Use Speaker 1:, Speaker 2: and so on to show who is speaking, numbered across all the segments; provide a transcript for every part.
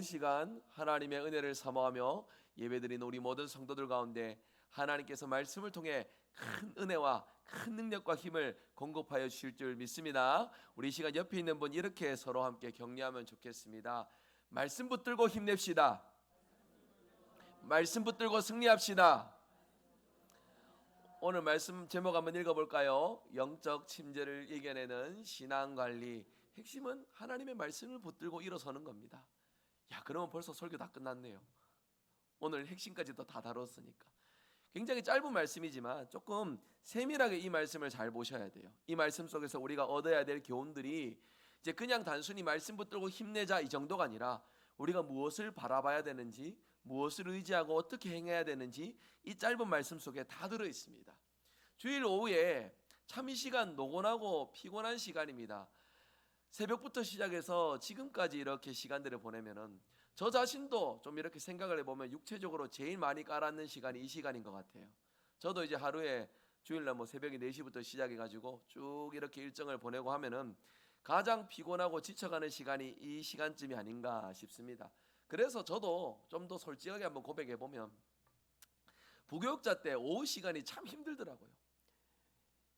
Speaker 1: 이 시간 하나님의 은혜를 사모하며 예배드리는 우리 모든 성도들 가운데 하나님께서 말씀을 통해 큰 은혜와 큰 능력과 힘을 공급하여 주실 줄 믿습니다. 우리 이 시간 옆에 있는 분 이렇게 서로 함께 격려하면 좋겠습니다. 말씀 붙들고 힘냅시다. 말씀 붙들고 승리합시다. 오늘 말씀 제목 한번 읽어볼까요? 영적 침체를 이겨내는 신앙관리. 핵심은 하나님의 말씀을 붙들고 일어서는 겁니다. 야, 그러면 벌써 설교 다 끝났네요. 오늘 핵심까지도 다 다뤘으니까. 굉장히 짧은 말씀이지만 조금 세밀하게 이 말씀을 잘 보셔야 돼요. 이 말씀 속에서 우리가 얻어야 될 교훈들이 이제 그냥 단순히 말씀 붙들고 힘내자 이 정도가 아니라 우리가 무엇을 바라봐야 되는지, 무엇을 의지하고 어떻게 행해야 되는지 이 짧은 말씀 속에 다 들어 있습니다. 주일 오후에 참 이 시간 노곤하고 피곤한 시간입니다. 새벽부터 시작해서 지금까지 이렇게 시간들을 보내면은 저 자신도 좀 이렇게 생각을 해보면 육체적으로 제일 많이 깔았는 시간이 이 시간인 것 같아요. 저도 이제 하루에 주일날 뭐 새벽에 4시부터 시작해가지고 쭉 이렇게 일정을 보내고 하면은 가장 피곤하고 지쳐가는 시간이 이 시간쯤이 아닌가 싶습니다. 그래서 저도 좀 더 솔직하게 한번 고백해보면 부교육자 때 오후 시간이 참 힘들더라고요.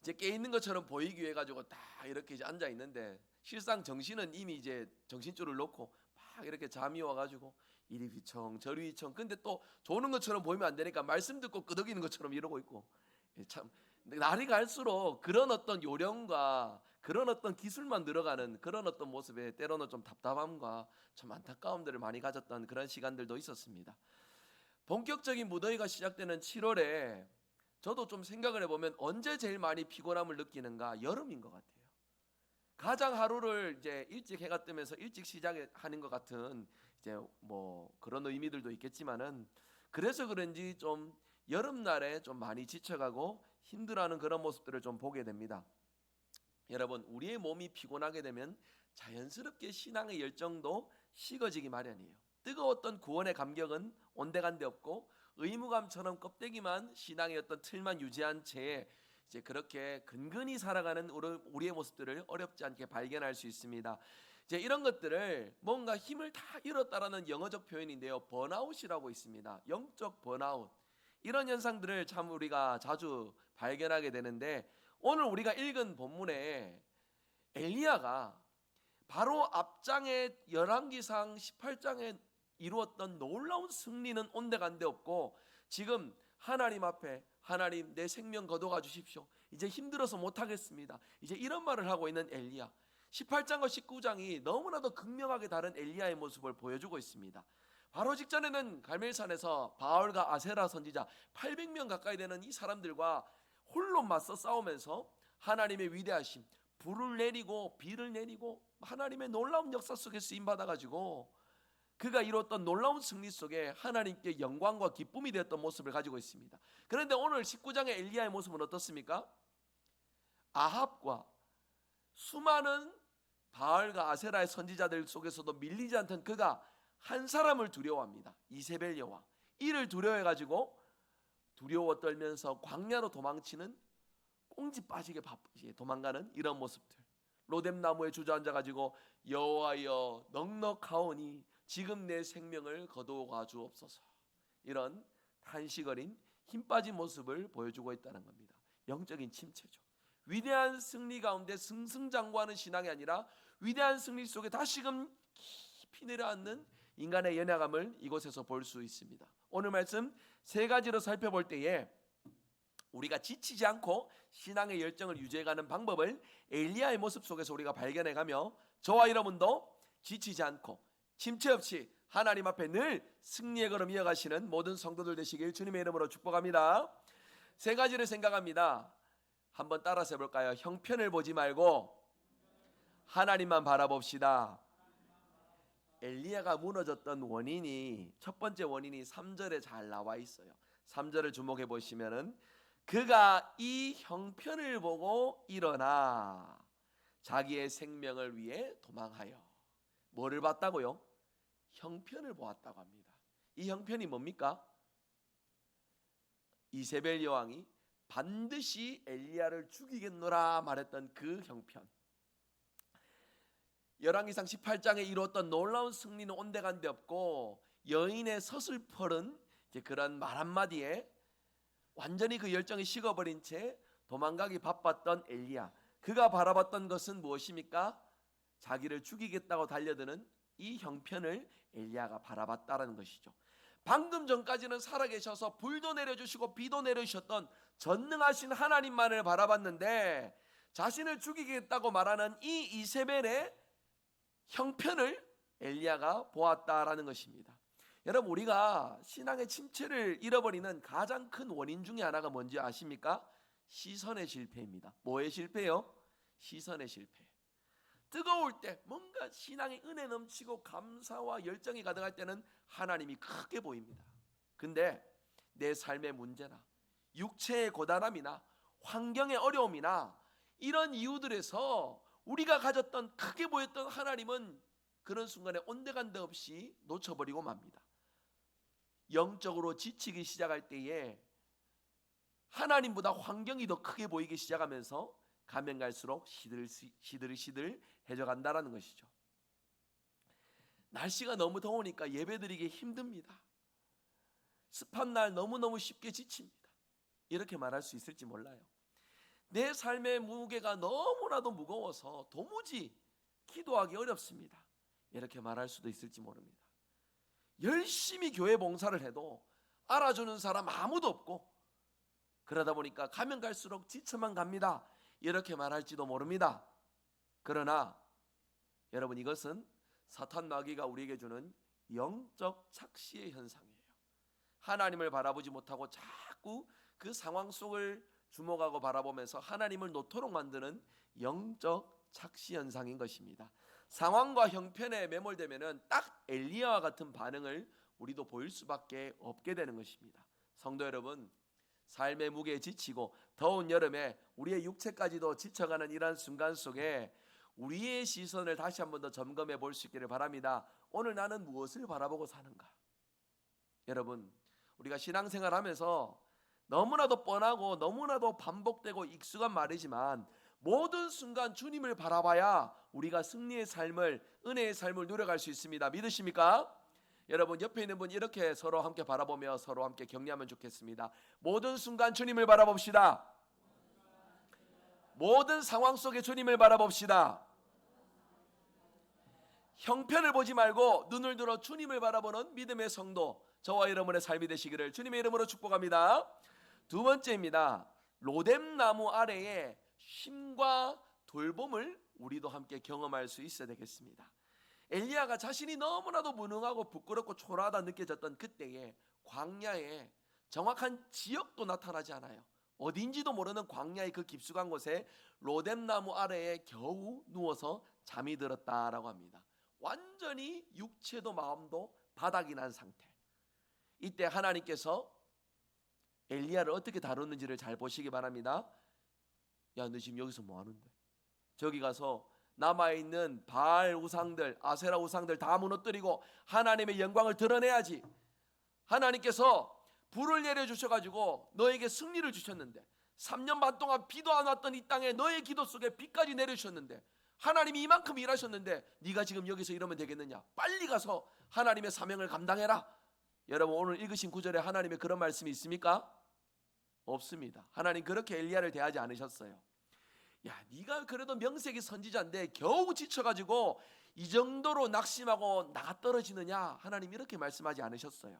Speaker 1: 이제 깨 있는 것처럼 보이기 위해 가지고 딱 이렇게 이제 앉아 있는데 실상 정신은 이미 이제 정신줄을 놓고 막 이렇게 잠이 와가지고 이리 휘청 저리 휘청. 근데 또 조는 것처럼 보이면 안 되니까 말씀 듣고 끄덕이는 것처럼 이러고 있고. 참 날이 갈수록 그런 어떤 요령과 그런 어떤 기술만 늘어가는 그런 어떤 모습에 때로는 좀 답답함과 좀 안타까움들을 많이 가졌던 그런 시간들도 있었습니다. 본격적인 무더위가 시작되는 7월에 저도 좀 생각을 해보면 언제 제일 많이 피곤함을 느끼는가? 여름인 것 같아요. 가장 하루를 이제 일찍 해가 뜨면서 일찍 시작하는 것 같은 이제 뭐 그런 의미들도 있겠지만은 그래서 그런지 좀 여름날에 좀 많이 지쳐가고 힘들어하는 그런 모습들을 좀 보게 됩니다. 여러분, 우리의 몸이 피곤하게 되면 자연스럽게 신앙의 열정도 식어지기 마련이에요. 뜨거웠던 구원의 감격은 온데간데 없고 의무감처럼 껍데기만 신앙의 어떤 틀만 유지한 채 이제 그렇게 근근히 살아가는 우리의 모습들을 어렵지 않게 발견할 수 있습니다. 이제 이런 것들을 뭔가 힘을 다 잃었다라는 영어적 표현인데요, 번아웃이라고 있습니다. 영적 번아웃. 이런 현상들을 참 우리가 자주 발견하게 되는데 오늘 우리가 읽은 본문에 엘리야가 바로 앞장에 열왕기상 18장에 이루었던 놀라운 승리는 온데간데 없고 지금 하나님 앞에 하나님 내 생명 거둬가 주십시오. 이제 힘들어서 못하겠습니다. 이제 이런 말을 하고 있는 엘리야. 18장과 19장이 너무나도 극명하게 다른 엘리야의 모습을 보여주고 있습니다. 바로 직전에는 갈멜산에서 바알과 아세라 선지자 800명 가까이 되는 이 사람들과 홀로 맞서 싸우면서 하나님의 위대하심, 불을 내리고 비를 내리고 하나님의 놀라운 역사 속에 쓰임 받아가지고 그가 이뤘던 놀라운 승리 속에 하나님께 영광과 기쁨이 되었던 모습을 가지고 있습니다. 그런데 오늘 19장의 엘리야의 모습은 어떻습니까? 아합과 수많은 바알과 아세라의 선지자들 속에서도 밀리지 않던 그가 한 사람을 두려워합니다. 이세벨 여왕. 이를 두려워해가지고 두려워 떨면서 광야로 도망치는 꽁지 빠지게 도망가는 이런 모습들. 로뎀나무에 주저앉아가지고 여호와여 넉넉하오니 지금 내 생명을 거두어가 주옵소서. 이런 탄식어린 힘 빠진 모습을 보여주고 있다는 겁니다. 영적인 침체죠. 위대한 승리 가운데 승승장구하는 신앙이 아니라 위대한 승리 속에 다시금 깊이 내려앉는 인간의 연약함을 이곳에서 볼 수 있습니다. 오늘 말씀 세 가지로 살펴볼 때에 우리가 지치지 않고 신앙의 열정을 유지해가는 방법을 엘리야의 모습 속에서 우리가 발견해가며 저와 여러분도 지치지 않고 침체 없이 하나님 앞에 늘 승리의 걸음 이어가시는 모든 성도들 되시길 주님의 이름으로 축복합니다. 세 가지를 생각합니다. 한번 따라서 해볼까요? 형편을 보지 말고 하나님만 바라봅시다. 엘리야가 무너졌던 원인이 첫 번째 원인이 3절에 잘 나와 있어요. 3절을 주목해 보시면은 그가 이 형편을 보고 일어나 자기의 생명을 위해 도망하여. 뭐를 봤다고요? 형편을 보았다고 합니다. 이 형편이 뭡니까? 이세벨 여왕이 반드시 엘리야를 죽이겠노라 말했던 그 형편. 열왕기상 18장에 이루었던 놀라운 승리는 온데간데 없고 여인의 서슬퍼른 그런 말 한마디에 완전히 그 열정이 식어버린 채 도망가기 바빴던 엘리야, 그가 바라봤던 것은 무엇입니까? 자기를 죽이겠다고 달려드는 이 형편을 엘리야가 바라봤다라는 것이죠. 방금 전까지는 살아계셔서 불도 내려주시고 비도 내려주셨던 전능하신 하나님만을 바라봤는데 자신을 죽이겠다고 말하는 이 이세벨의 형편을 엘리야가 보았다라는 것입니다. 여러분, 우리가 신앙의 침체를 잃어버리는 가장 큰 원인 중에 하나가 뭔지 아십니까? 시선의 실패입니다. 뭐의 실패요? 시선의 실패. 뜨거울 때, 뭔가 신앙의 은혜 넘치고 감사와 열정이 가득할 때는 하나님이 크게 보입니다. 근데 내 삶의 문제나 육체의 고단함이나 환경의 어려움이나 이런 이유들에서 우리가 가졌던 크게 보였던 하나님은 그런 순간에 온데간데 없이 놓쳐버리고 맙니다. 영적으로 지치기 시작할 때에 하나님보다 환경이 더 크게 보이기 시작하면서 가면 갈수록 시들시들해져 간다라는 것이죠. 날씨가 너무 더우니까 예배드리기 힘듭니다. 습한 날 너무너무 쉽게 지칩니다. 이렇게 말할 수 있을지 몰라요. 내 삶의 무게가 너무나도 무거워서 도무지 기도하기 어렵습니다. 이렇게 말할 수도 있을지 모릅니다. 열심히 교회 봉사를 해도 알아주는 사람 아무도 없고 그러다 보니까 가면 갈수록 지쳐만 갑니다. 이렇게 말할지도 모릅니다. 그러나 여러분, 이것은 사탄 마귀가 우리에게 주는 영적 착시의 현상이에요. 하나님을 바라보지 못하고 자꾸 그 상황 속을 주목하고 바라보면서 하나님을 놓도록 만드는 영적 착시 현상인 것입니다. 상황과 형편에 매몰되면은 딱 엘리야와 같은 반응을 우리도 보일 수밖에 없게 되는 것입니다. 성도 여러분, 삶의 무게에 지치고 더운 여름에 우리의 육체까지도 지쳐가는 이러한 순간 속에 우리의 시선을 다시 한 번 더 점검해 볼 수 있기를 바랍니다. 오늘 나는 무엇을 바라보고 사는가? 여러분, 우리가 신앙생활 하면서 너무나도 뻔하고 너무나도 반복되고 익숙한 말이지만 모든 순간 주님을 바라봐야 우리가 승리의 삶을, 은혜의 삶을 누려갈 수 있습니다. 믿으십니까? 여러분, 옆에 있는 분 이렇게 서로 함께 바라보며 서로 함께 격려하면 좋겠습니다. 모든 순간 주님을 바라봅시다. 모든 상황 속에 주님을 바라봅시다. 형편을 보지 말고 눈을 들어 주님을 바라보는 믿음의 성도, 저와 여러분의 삶이 되시기를 주님의 이름으로 축복합니다. 두 번째입니다. 로뎀나무 아래에 쉼과 돌봄을 우리도 함께 경험할 수 있어야 되겠습니다. 엘리야가 자신이 너무나도 무능하고 부끄럽고 초라하다 느껴졌던 그때에 광야에 정확한 지역도 나타나지 않아요. 어딘지도 모르는 광야의 그 깊숙한 곳에 로뎀나무 아래에 겨우 누워서 잠이 들었다라고 합니다. 완전히 육체도 마음도 바닥이 난 상태. 이때 하나님께서 엘리야를 어떻게 다루는지를 잘 보시기 바랍니다. 야, 너 지금 여기서 뭐 하는데? 저기 가서 남아있는 바알 우상들, 아세라 우상들 다 무너뜨리고 하나님의 영광을 드러내야지. 하나님께서 불을 내려주셔가지고 너에게 승리를 주셨는데 3년 반 동안 비도 안 왔던 이 땅에 너의 기도 속에 비까지 내려주셨는데 하나님이 이만큼 일하셨는데 네가 지금 여기서 이러면 되겠느냐? 빨리 가서 하나님의 사명을 감당해라. 여러분, 오늘 읽으신 구절에 하나님의 그런 말씀이 있습니까? 없습니다. 하나님 그렇게 엘리야를 대하지 않으셨어요. 야, 네가 그래도 명색이 선지자인데 겨우 지쳐가지고 이 정도로 낙심하고 나가 떨어지느냐? 하나님 이렇게 말씀하지 않으셨어요.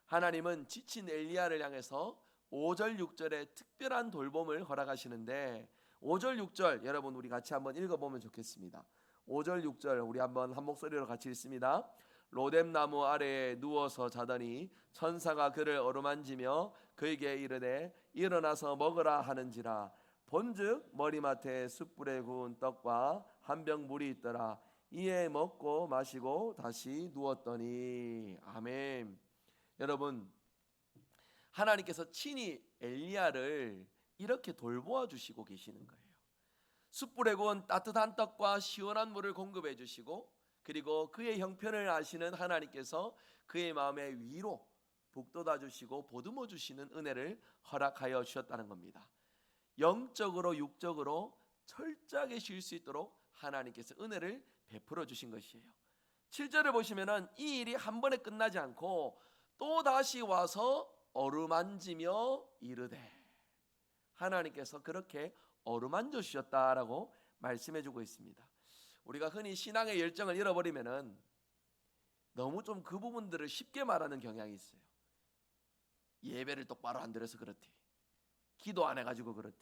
Speaker 1: 하나님은 지친 엘리야를 향해서 5절 6절에 특별한 돌봄을 허락하시는데 5절 6절 여러분 우리 같이 한번 읽어보면 좋겠습니다. 5절 6절 우리 한번 한 목소리로 같이 읽습니다. 로뎀나무 아래에 누워서 자더니 천사가 그를 어루만지며 그에게 이르되 일어나서 먹으라 하는지라. 본즉 머리맡에 숯불에 구운 떡과 한 병 물이 있더라. 이에 먹고 마시고 다시 누웠더니. 아멘. 여러분, 하나님께서 친히 엘리야를 이렇게 돌보아 주시고 계시는 거예요. 숯불에 구운 따뜻한 떡과 시원한 물을 공급해 주시고 그리고 그의 형편을 아시는 하나님께서 그의 마음에 위로 북돋아 주시고 보듬어 주시는 은혜를 허락하여 주셨다는 겁니다. 영적으로 육적으로 철저하게 쉴 수 있도록 하나님께서 은혜를 베풀어 주신 것이에요. 7절을 보시면은 이 일이 한 번에 끝나지 않고 또 다시 와서 어루만지며 이르되, 하나님께서 그렇게 어루만져 주셨다라고 말씀해 주고 있습니다. 우리가 흔히 신앙의 열정을 잃어버리면은 너무 좀 그 부분들을 쉽게 말하는 경향이 있어요. 예배를 똑바로 안 드려서 그렇대, 기도 안 해가지고 그렇대,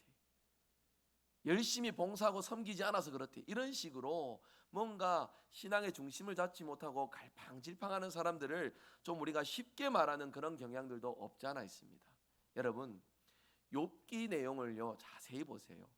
Speaker 1: 열심히 봉사하고 섬기지 않아서 그렇대, 이런 식으로 뭔가 신앙의 중심을 잡지 못하고 갈팡질팡하는 사람들을 좀 우리가 쉽게 말하는 그런 경향들도 없지 않아 있습니다. 여러분, 욥기 내용을요 자세히 보세요.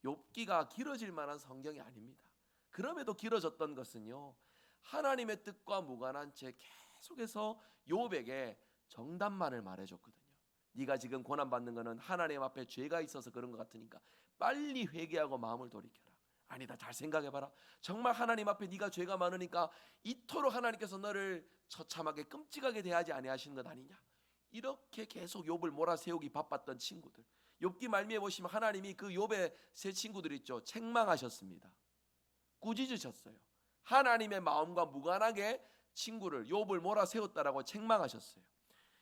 Speaker 1: 욥기가 길어질 만한 성경이 아닙니다. 그럼에도 길어졌던 것은요, 하나님의 뜻과 무관한 채 계속해서 욥에게 정답만을 말해줬거든요. 네가 지금 고난받는 것은 하나님 앞에 죄가 있어서 그런 것 같으니까 빨리 회개하고 마음을 돌이켜라. 아니다, 잘 생각해봐라. 정말 하나님 앞에 네가 죄가 많으니까 이토록 하나님께서 너를 처참하게 끔찍하게 대하지 아니하시는 것 아니냐. 이렇게 계속 욥을 몰아세우기 바빴던 친구들, 욥기 말미에 보시면 하나님이 그 욥의 세 친구들 있죠, 책망하셨습니다. 꾸짖으셨어요. 하나님의 마음과 무관하게 친구를 욥을 몰아세웠다라고 책망하셨어요.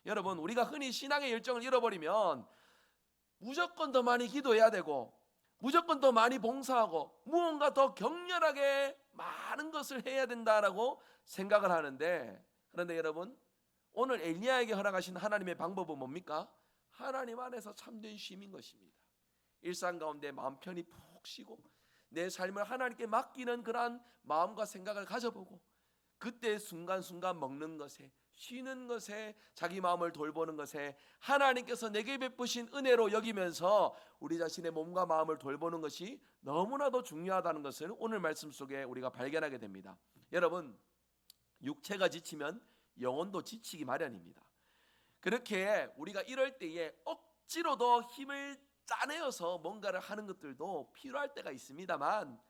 Speaker 1: 여러분, 우리가 흔히 신앙의 열정을 잃어버리면 무조건 더 많이 기도해야 되고 무조건 더 많이 봉사하고 무언가 더 격렬하게 많은 것을 해야 된다라고 생각을 하는데, 그런데 여러분, 오늘 엘리야에게 허락하신 하나님의 방법은 뭡니까? 하나님 안에서 참된 쉼인 것입니다. 일상 가운데 마음 편히 푹 쉬고 내 삶을 하나님께 맡기는 그러한 마음과 생각을 가져보고, 그때 순간순간 먹는 것에, 쉬는 것에, 자기 마음을 돌보는 것에 하나님께서 내게 베푸신 은혜로 여기면서 우리 자신의 몸과 마음을 돌보는 것이 너무나도 중요하다는 것을 오늘 말씀 속에 우리가 발견하게 됩니다. 여러분, 육체가 지치면 영혼도 지치기 마련입니다. 그렇게 우리가 이럴 때에 억지로도 힘을 짜내어서 뭔가를 하는 것들도 필요할 때가 있습니다만,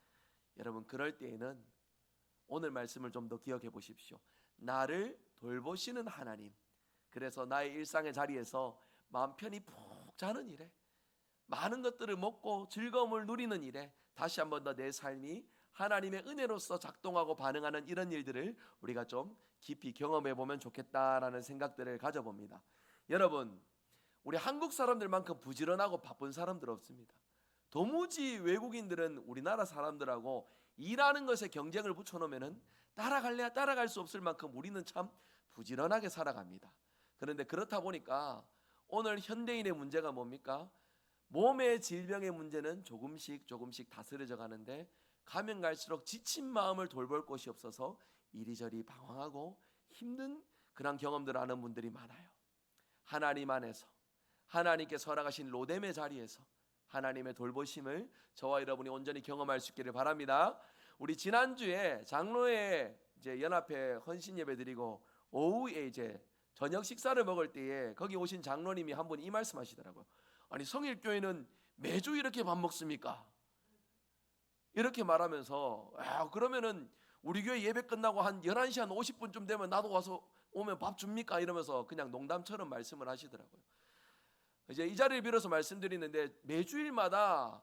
Speaker 1: 여러분, 그럴 때에는 오늘 말씀을 좀 더 기억해 보십시오. 나를 돌보시는 하나님, 그래서 나의 일상의 자리에서 마음 편히 푹 자는 일에, 많은 것들을 먹고 즐거움을 누리는 일에 다시 한 번 더 내 삶이 하나님의 은혜로서 작동하고 반응하는 이런 일들을 우리가 좀 깊이 경험해 보면 좋겠다라는 생각들을 가져봅니다. 여러분, 우리 한국 사람들만큼 부지런하고 바쁜 사람들 없습니다. 도무지 외국인들은 우리나라 사람들하고 일하는 것에 경쟁을 붙여놓으면 따라갈래야 따라갈 수 없을 만큼 우리는 참 부지런하게 살아갑니다. 그런데 그렇다 보니까 오늘 현대인의 문제가 뭡니까? 몸의 질병의 문제는 조금씩 다스려져 가는데, 가면 갈수록 지친 마음을 돌볼 곳이 없어서 이리저리 방황하고 힘든 그런 경험들을 하는 분들이 많아요. 하나님 안에서, 하나님께서 허락하신 로뎀의 자리에서 하나님의 돌보심을 저와 여러분이 온전히 경험할 수 있기를 바랍니다. 우리 지난주에 장로회 이제 연합회 헌신 예배 드리고 오후에 이제 저녁 식사를 먹을 때에 거기 오신 장로님이 한 분 이 말씀하시더라고요. 아니, 성일교회는 매주 이렇게 밥 먹습니까? 이렇게 말하면서, 그러면은 우리 교회 예배 끝나고 한 11시 한 50분쯤 되면 나도 와서 오면 밥 줍니까? 이러면서 그냥 농담처럼 말씀을 하시더라고요. 이제 이 자리를 빌어서 말씀드리는데, 매주일마다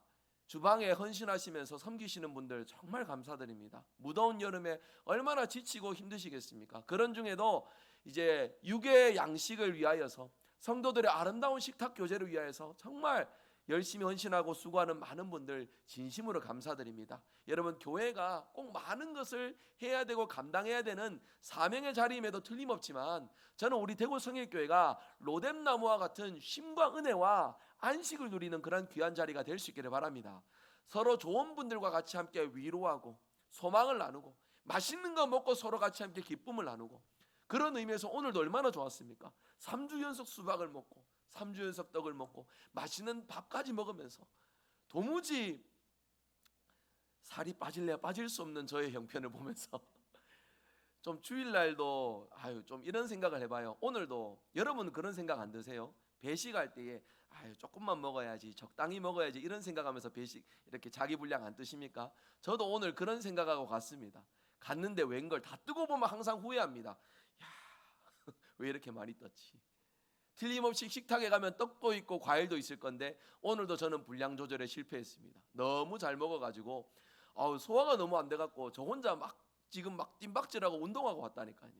Speaker 1: 주방에 헌신하시면서 섬기시는 분들 정말 감사드립니다. 무더운 여름에 얼마나 지치고 힘드시겠습니까? 그런 중에도 이제 육의 양식을 위하여서, 성도들의 아름다운 식탁 교제를 위하여서 정말 열심히 헌신하고 수고하는 많은 분들 진심으로 감사드립니다. 여러분, 교회가 꼭 많은 것을 해야 되고 감당해야 되는 사명의 자리임에도 틀림없지만, 저는 우리 대구 성일교회가 로뎀나무와 같은 쉼과 은혜와 안식을 누리는 그런 귀한 자리가 될 수 있기를 바랍니다. 서로 좋은 분들과 같이 함께 위로하고 소망을 나누고 맛있는 거 먹고 서로 같이 함께 기쁨을 나누고, 그런 의미에서 오늘도 얼마나 좋았습니까? 3주 연속 수박을 먹고 3주 연속 떡을 먹고 맛있는 밥까지 먹으면서 도무지 살이 빠질래야 빠질 수 없는 저의 형편을 보면서 좀 주일날도 좀 이런 생각을 해봐요. 오늘도 여러분 그런 생각 안 드세요? 배식할 때에 조금만 먹어야지, 적당히 먹어야지, 이런 생각하면서 배식 이렇게 자기 분량 안 뜨십니까? 저도 오늘 그런 생각하고 갔습니다. 갔는데 웬걸 다 뜨고 보면 항상 후회합니다. 왜 이렇게 많이 떴지? 틀림없이 식탁에 가면 떡도 있고 과일도 있을 건데 오늘도 저는 분량 조절에 실패했습니다. 너무 잘 먹어가지고 소화가 너무 안 돼갖고 저 혼자 지금 뜀박질하고 운동하고 왔다니까요.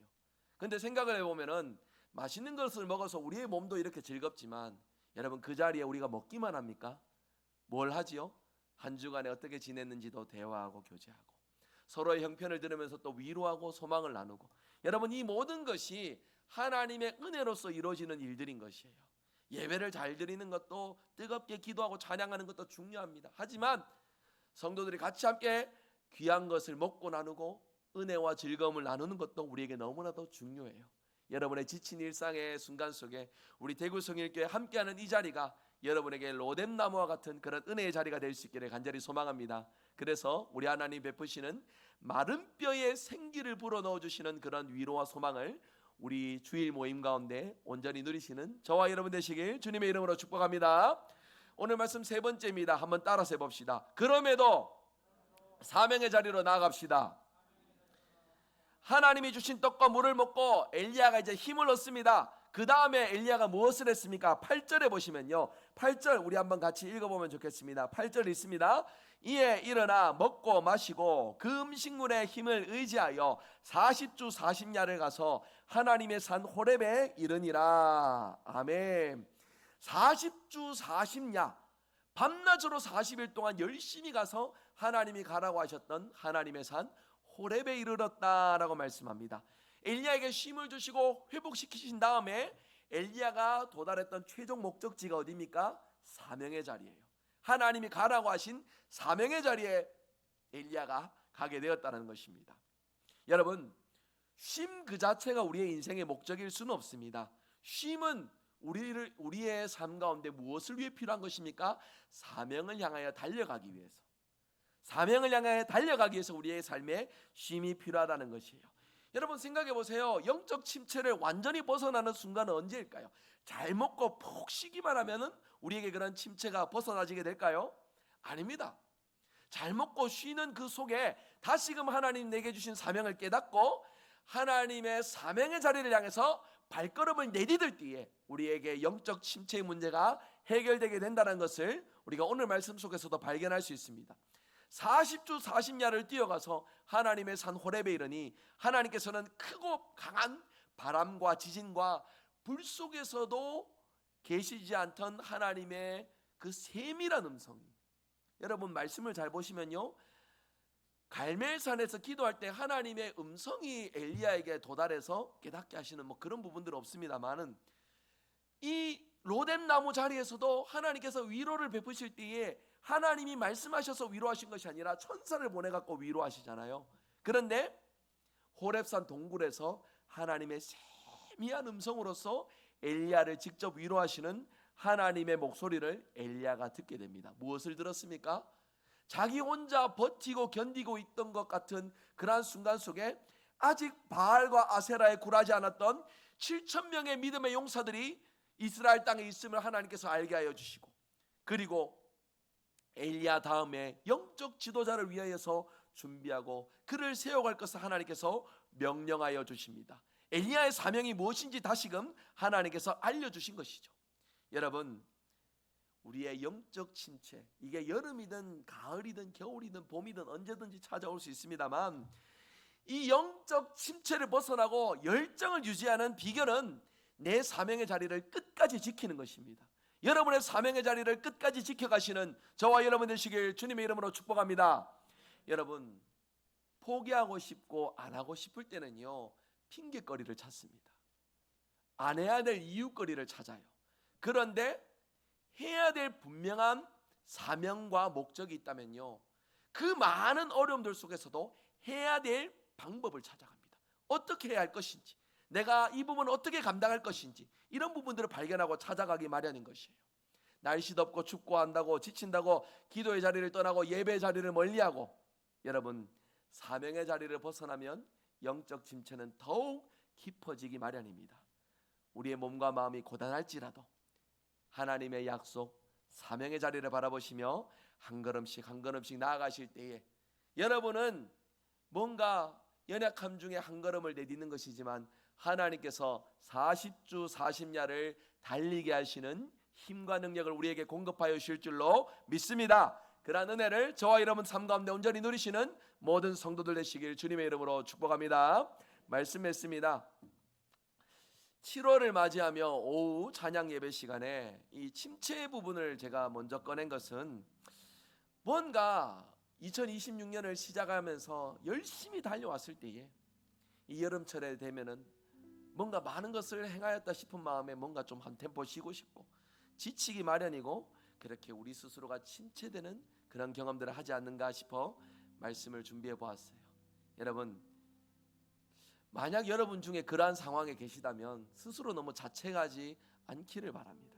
Speaker 1: 근데 생각을 해보면은 맛있는 것을 먹어서 우리의 몸도 이렇게 즐겁지만 여러분, 그 자리에 우리가 먹기만 합니까? 뭘 하지요? 한 주간에 어떻게 지냈는지도 대화하고 교제하고 서로의 형편을 들으면서 또 위로하고 소망을 나누고, 여러분, 이 모든 것이 하나님의 은혜로서 이루어지는 일들인 것이에요. 예배를 잘 드리는 것도, 뜨겁게 기도하고 찬양하는 것도 중요합니다. 하지만 성도들이 같이 함께 귀한 것을 먹고 나누고 은혜와 즐거움을 나누는 것도 우리에게 너무나도 중요해요. 여러분의 지친 일상의 순간 속에 우리 대구성일교회 함께하는 이 자리가 여러분에게 로뎀나무와 같은 그런 은혜의 자리가 될 수 있기를 간절히 소망합니다. 그래서 우리 하나님 베푸시는 마른 뼈에 생기를 불어넣어 주시는 그런 위로와 소망을 우리 주일 모임 가운데 온전히 누리시는 저와 여러분 되시길 주님의 이름으로 축복합니다. 오늘 말씀 세 번째입니다. 한번 따라서 해봅시다. 그럼에도 사명의 자리로 나아갑시다. 하나님이 주신 떡과 물을 먹고 엘리야가 이제 힘을 얻습니다. 그 다음에 엘리야가 무엇을 했습니까? 8절에 보시면요, 8절 우리 한번 같이 읽어보면 좋겠습니다. 8절 있습니다. 이에 일어나 먹고 마시고 그 음식물의 힘을 의지하여 40주 40야를 가서 하나님의 산 호렙에 이르니라. 아멘. 40주 40야, 밤낮으로 40일 동안 열심히 가서 하나님이 가라고 하셨던 하나님의 산 호렙에 이르렀다라고 말씀합니다. 엘리야에게 쉼을 주시고 회복시키신 다음에 엘리야가 도달했던 최종 목적지가 어디입니까? 사명의 자리예요. 하나님이 가라고 하신 사명의 자리에 엘리야가 가게 되었다는 것입니다. 여러분, 쉼 그 자체가 우리의 인생의 목적일 수는 없습니다. 쉼은 우리의 삶 가운데 무엇을 위해 필요한 것입니까? 사명을 향하여 달려가기 위해서. 사명을 향해 달려가기 위해서 우리의 삶에 쉼이 필요하다는 것이에요. 여러분, 생각해 보세요. 영적 침체를 완전히 벗어나는 순간은 언제일까요? 잘 먹고 푹 쉬기만 하면은 우리에게 그런 침체가 벗어나지게 될까요? 아닙니다. 잘 먹고 쉬는 그 속에 다시금 하나님 내게 주신 사명을 깨닫고 하나님의 사명의 자리를 향해서 발걸음을 내디딜 때에 우리에게 영적 침체의 문제가 해결되게 된다는 것을 우리가 오늘 말씀 속에서도 발견할 수 있습니다. 40주 40야를 뛰어가서 하나님의 산 호렙에 이르니 하나님께서는 크고 강한 바람과 지진과 불 속에서도 계시지 않던 하나님의 그 세밀한 음성이, 여러분 말씀을 잘 보시면요, 갈멜산에서 기도할 때 하나님의 음성이 엘리야에게 도달해서 깨닫게 하시는 그런 부분들은 없습니다만은 이 로뎀나무 자리에서도 하나님께서 위로를 베푸실 때에 하나님이 말씀하셔서 위로하신 것이 아니라 천사를 보내갖고 위로하시잖아요. 그런데 호렙산 동굴에서 하나님의 세미한 음성으로서 엘리야를 직접 위로하시는 하나님의 목소리를 엘리야가 듣게 됩니다. 무엇을 들었습니까? 자기 혼자 버티고 견디고 있던 것 같은 그러한 순간 속에 아직 바알과 아세라에 굴하지 않았던 7,000명의 믿음의 용사들이 이스라엘 땅에 있음을 하나님께서 알게 하여 주시고, 그리고 엘리야 다음에 영적 지도자를 위하여서 준비하고 그를 세워갈 것을 하나님께서 명령하여 주십니다. 엘리야의 사명이 무엇인지 다시금 하나님께서 알려주신 것이죠. 여러분, 우리의 영적 침체, 이게 여름이든 가을이든 겨울이든 봄이든 언제든지 찾아올 수 있습니다만 이 영적 침체를 벗어나고 열정을 유지하는 비결은 내 사명의 자리를 끝까지 지키는 것입니다. 여러분의 사명의 자리를 끝까지 지켜가시는 저와 여러분 되시길 주님의 이름으로 축복합니다. 여러분, 포기하고 싶고 안 하고 싶을 때는요, 핑계거리를 찾습니다. 안 해야 될 이유거리를 찾아요. 그런데 해야 될 분명한 사명과 목적이 있다면요, 그 많은 어려움들 속에서도 해야 될 방법을 찾아갑니다. 어떻게 해야 할 것인지, 내가 이 부분을 어떻게 감당할 것인지, 이런 부분들을 발견하고 찾아가기 마련인 것이에요. 날씨 덥고 춥고 한다고 지친다고 기도의 자리를 떠나고 예배의 자리를 멀리하고, 여러분, 사명의 자리를 벗어나면 영적 침체는 더욱 깊어지기 마련입니다. 우리의 몸과 마음이 고단할지라도 하나님의 약속, 사명의 자리를 바라보시며 한 걸음씩 한 걸음씩 나아가실 때에 여러분은 뭔가 연약함 중에 한 걸음을 내딛는 것이지만 하나님께서 40주 40야를 달리게 하시는 힘과 능력을 우리에게 공급하여 주실 줄로 믿습니다. 그러한 은혜를 저와 여러분 삶 가운데 온전히 누리시는 모든 성도들 되시길 주님의 이름으로 축복합니다. 말씀했습니다. 7월을 맞이하며 오후 찬양 예배 시간에 이 침체 부분을 제가 먼저 꺼낸 것은 뭔가 2026년을 시작하면서 열심히 달려왔을 때에 이 여름철에 되면은 뭔가 많은 것을 행하였다 싶은 마음에 뭔가 좀 한 템포 쉬고 싶고 지치기 마련이고 그렇게 우리 스스로가 침체되는 그런 경험들을 하지 않는가 싶어 말씀을 준비해 보았어요. 여러분, 만약 여러분 중에 그러한 상황에 계시다면 스스로 너무 자책하지 않기를 바랍니다.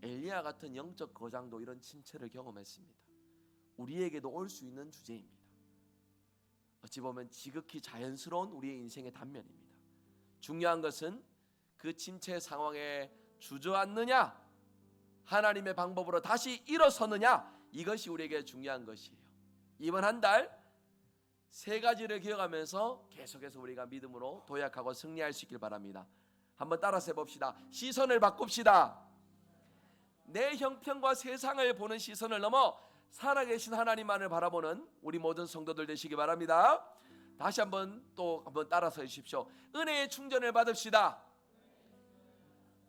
Speaker 1: 엘리야 같은 영적 거장도 이런 침체를 경험했습니다. 우리에게도 올 수 있는 주제입니다. 어찌 보면 지극히 자연스러운 우리의 인생의 단면입니다. 중요한 것은 그 침체 상황에 주저앉느냐, 하나님의 방법으로 다시 일어서느냐, 이것이 우리에게 중요한 것이에요. 이번 한 달 3가지를 기억하면서 계속해서 우리가 믿음으로 도약하고 승리할 수 있길 바랍니다. 한번 따라서 해봅시다. 시선을 바꿉시다. 내 형편과 세상을 보는 시선을 넘어 살아계신 하나님만을 바라보는 우리 모든 성도들 되시기 바랍니다. 다시 한번 따라서 해주십시오. 은혜의 충전을 받읍시다.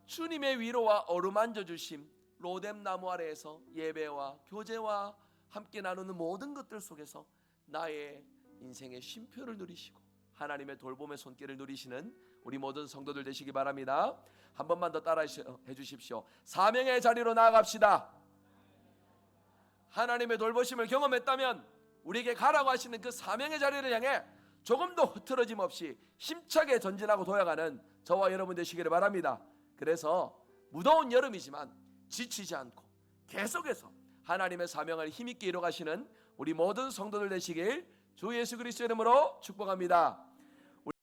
Speaker 1: 주님의 위로와 어루만져 주심, 로뎀 나무 아래에서 예배와 교제와 함께 나누는 모든 것들 속에서 나의 인생의 쉼표를 누리시고 하나님의 돌봄의 손길을 누리시는 우리 모든 성도들 되시기 바랍니다. 한 번만 더 따라 해주십시오. 사명의 자리로 나아갑시다. 하나님의 돌보심을 경험했다면 우리에게 가라고 하시는 그 사명의 자리를 향해 조금도 흐트러짐 없이 힘차게 전진하고 도약하는 저와 여러분 되시기를 바랍니다. 그래서 무더운 여름이지만 지치지 않고 계속해서 하나님의 사명을 힘있게 이뤄가시는 우리 모든 성도들 되시길 주 예수 그리스도의 이름으로 축복합니다.